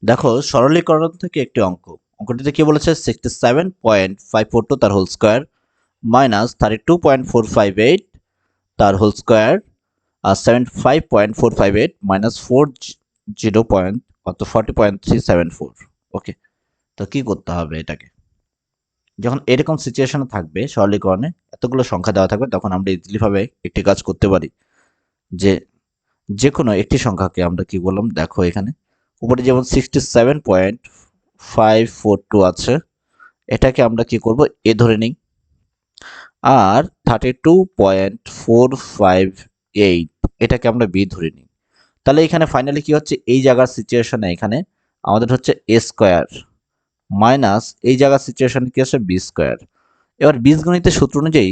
দেখো সরলীকরণ থেকে একটি অঙ্কটিতে কি বলেছে 67.542 তার হোল স্কোয়ার মাইনাস 32.458 তার হোল স্কোয়ার আর 75.458 মাইনাস 40 অত 40.374। ওকে, তো কি করতে হবে এটাকে? যখন এরকম সিচুয়েশনে থাকবে সরলীকরণে এতগুলো সংখ্যা দেওয়া থাকবে তখন আমরা ইজিলি ভাবে একটি কাজ করতে পারি যে যে কোনো একটি সংখ্যাকে আমরা কি বললাম, দেখো এখানে উপরে যেমন 67.542 আছে, এটাকে আমরা কি করব, এ ধরে নিই। আর 32.458 এটাকে আমরা বি ধরে নিই। তাহলে এখানে ফাইনালি কি হচ্ছে, এই জায়গার সিচুয়েশনে এখানে আমাদের হচ্ছে এ স্কোয়ার মাইনাস এই জায়গার সিচুয়েশনে কি হচ্ছে বি স্কোয়ার। এবার বীজগণিতের সূত্র অনুযায়ী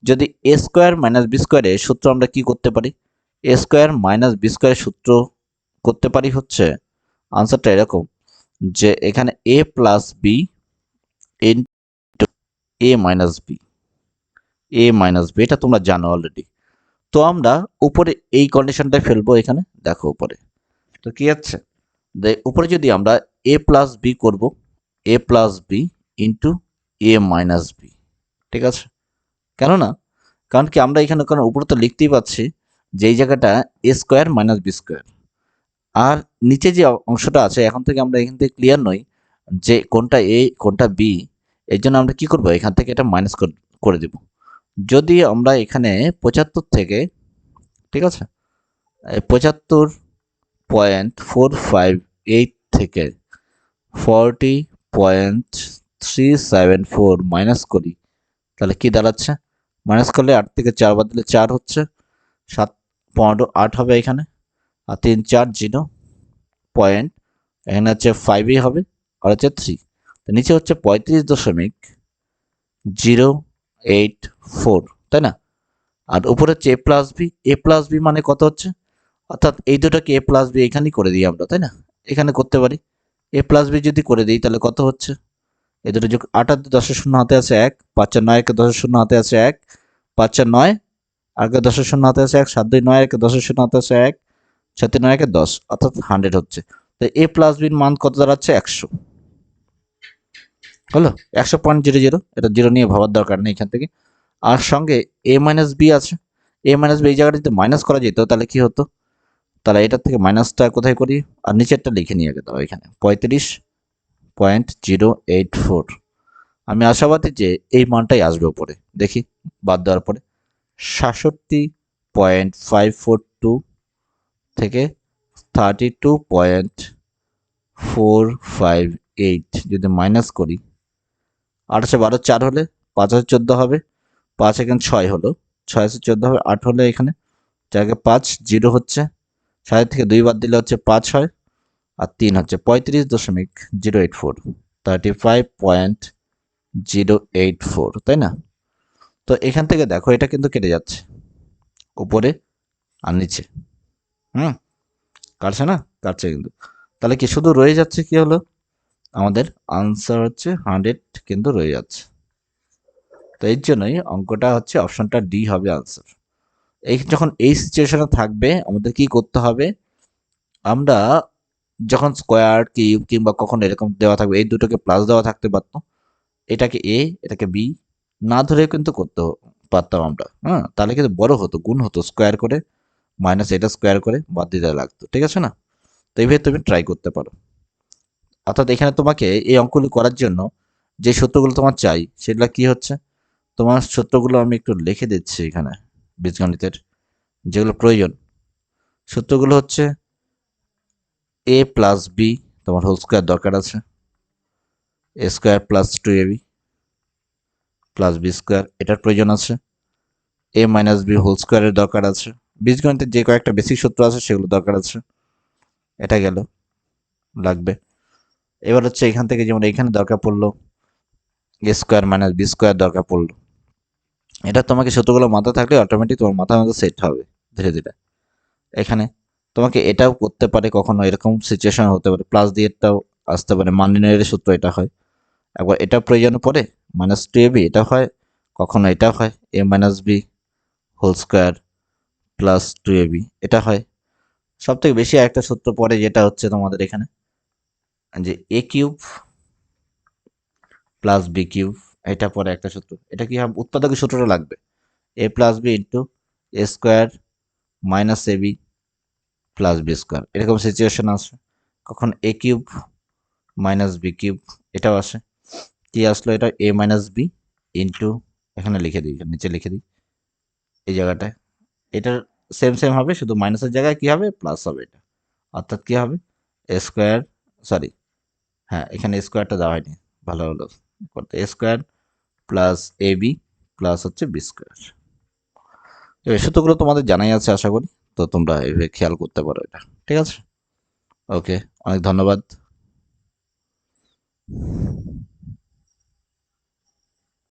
যদি এ স্কোয়ার মাইনাস বি স্কোয়ারের সূত্র আমরা কি করতে পারি, এ স্কোয়ার মাইনাস বি স্কোয়ারের সূত্র করতে পারি হচ্ছে আনসারটা এরকম যে এখানে এ প্লাস বি ইন্টু এ মাইনাস বি, এটা তোমরা জানো অলরেডি। তো আমরা উপরে এই কন্ডিশনটাই ফেলবো এখানে, দেখো উপরে তো কি আছে, উপরে যদি আমরা এ প্লাস বি করবো, এ প্লাস বি ইন্টু এ মাইনাস বি, ঠিক আছে? কেননা কারণ কি আমরা এখানে কারণ উপরে তো লিখতেই পাচ্ছি যে এই জায়গাটা এ স্কোয়ার মাইনাস বি স্কোয়ার, আর নিচে যে অংশটা আছে এখন থেকে আমরা এখান থেকে ক্লিয়ার নই যে কোনটা এ কোনটা বি। এর জন্য আমরা কি করব, এখান থেকে এটা মাইনাস করে দেব। যদি আমরা এখানে 75 থেকে, ঠিক আছে, 75.458 থেকে 40.374 মাইনাস করি, তাহলে কি দাঁড়াচ্ছে, মাইনাস করলে 8 থেকে 4 বাদ দিলে 4 হচ্ছে, 7 15 8 হবে এখানে, আর 3 4 0 পয়েন্ট, এখানে হচ্ছে 5ই হবে আর হচ্ছে 3, তো নিচে হচ্ছে 35.084, তাই না? আর উপরে হচ্ছে A plus B, A plus B মানে কত হচ্ছে, অর্থাৎ এই দুটোকে এ প্লাস বি এখানেই করে দিই আমরা, তাই না? এখানে করতে পারি এ প্লাস বি যদি করে দিই তাহলে কত হচ্ছে, এই দুটো যোগ 8 আর 10 শূন্য হাতে আছে 1, 5 আর 9 একে 10 শূন্য হাতে আছে 1, 5 আর 9 আর 10 শূন্য হাতে আছে 1, 7 2 9 একে 10 শূন্য হাতে আছে 1, 7 3 9 একে 10, অর্থাৎ 100 হচ্ছে। তো এ প্লাস বির মান কত দাঁড়াচ্ছে, 100 হলো, 100.00, এটা জিরো নিয়ে ভাবার দরকার নেই এখান থেকে। আর সঙ্গে এ মাইনাস বি আছে, এ মাইনাস বি এই জায়গাটা যদি মাইনাস করা যেত তাহলে কি হতো, তাহলে এটার থেকে মাইনাসটা কোথায় করি, আর নিচেরটা লিখে নিয়ে গেল এখানে 35.084। আমি আশাবাদী যে এই মানটাই আসবে উপরে, দেখি বাদ দেওয়ার পরে 67.542 থেকে 32.458 যদি মাইনাস করি, 8 12 4 হলে 5 14 হবে, 5 এখানে 6 হলো, 6 14 হবে, 8 হলে এখানে জায়গায় 5 0 হচ্ছে, 7 থেকে 2 বাদ দিলে হচ্ছে 5 হয়, আর 3 হচ্ছে 35.084, 35.084, তাই না? তো এখান থেকে দেখো এটা কিন্তু কেটে যাচ্ছে উপরে আর নিচে, হুম, কাটছে না, কাটছে কিন্তু, তাহলে কি শুধু রয়ে যাচ্ছে কি হলো, আমাদের আনসার হচ্ছে 100 কিন্তু রয়ে যাচ্ছে। তো এর জন্যই অঙ্কটা হচ্ছে অপশনটা ডি হবে আনসার। এই যখন এই সিচুয়েশনে থাকবে আমাদের কি করতে হবে, আমরা যখন স্কোয়ার কিউব কিংবা কখন এরকম দেওয়া থাকবে এই দুটোকে প্লাস দেওয়া থাকতে পারতো, এটাকে এ এটাকে বি না ধরে কিন্তু করতে পারতাম আমরা, হ্যাঁ, তাহলে কিন্তু বড় হতো, গুণ হতো, স্কোয়ার করে মাইনাস এটা স্কোয়ার করে বাদ দিতে লাগতো, ঠিক আছে না? তো এইভাবে তুমি ট্রাই করতে পারো। অর্থাৎ এখানে তোমাকে এই অঙ্কগুলো করার জন্য যে সূত্রগুলো তোমার চাই সেগুলো কি হচ্ছে, তোমার সূত্রগুলো আমি একটু লিখে দিচ্ছি এখানে, বীজগণিতের যেগুলো প্রয়োজন সূত্রগুলো হচ্ছে এ প্লাস বি তোমার হোল স্কোয়ার দরকার আছে, A square plus 2ab plus B square এটার প্রয়োজন আছে, এ মাইনাস বি হোল স্কোয়ারের দরকার আছে, বীজগণিতের যে কয়েকটা বেসিক সূত্র আছে সেগুলো দরকার আছে, এটা গেল লাগবে। এবার হচ্ছে এখান থেকে যেমন এখানে দরকার পড়লো এ স্কোয়ার মাইনাস বি স্কোয়ার দরকার পড়লো, এটা তোমাকে সূত্রগুলো মাথায় থাকলে অটোমেটিক তোমার মাথার মধ্যে সেট হবে ধীরে ধীরে। এখানে তোমাকে এটাও করতে পারে, কখনো এরকম সিচুয়েশন হতে পারে প্লাস দিয়ে এটাও আসতে পারে, মান নির্ণয়ের সূত্র এটা হয়, একবার এটা প্রয়োজন পড়ে মাইনাস 2ab এটা হয়, কখনো এটা হয় A minus B whole square plus 2ab এটা হয়। সব থেকে বেশি একটা সূত্র পড়ে যেটা হচ্ছে তোমাদের এখানে যে এ কিউব প্লাস বি কিউব, এটা পরে একটা সূত্র, এটা কি হবে, উৎপাদকের সূত্রটা লাগবে, এ plus B into A square minus A B plus B square, এরকম সিচুয়েশন আসে। কখন এ কিউব মাইনাস বি কিউব, এটাও আসে। কি আসলো এটা, এ মাইনাস বি ইন্টু, এখানে লিখে দিই, এখানে নিচে লিখে দিই এই জায়গাটায়, এটার সেম সেম হবে, শুধু মাইনাসের জায়গায় কি হবে, প্লাস হবে এটা, অর্থাৎ কি হবে, এ স্কোয়ার, সরি, হ্যাঁ এখানে স্কোয়ারটা দেওয়া হয়নি, ভালো হলো করতে, এ square plus A B plus হচ্ছে বি স্কোয়ার। তো এই সূত্রগুলো তোমাদের জানাই আছে আশা করি, তো তোমরা এভাবে খেয়াল করতে পারো এটা, ঠিক আছে। ওকে, অনেক ধন্যবাদ।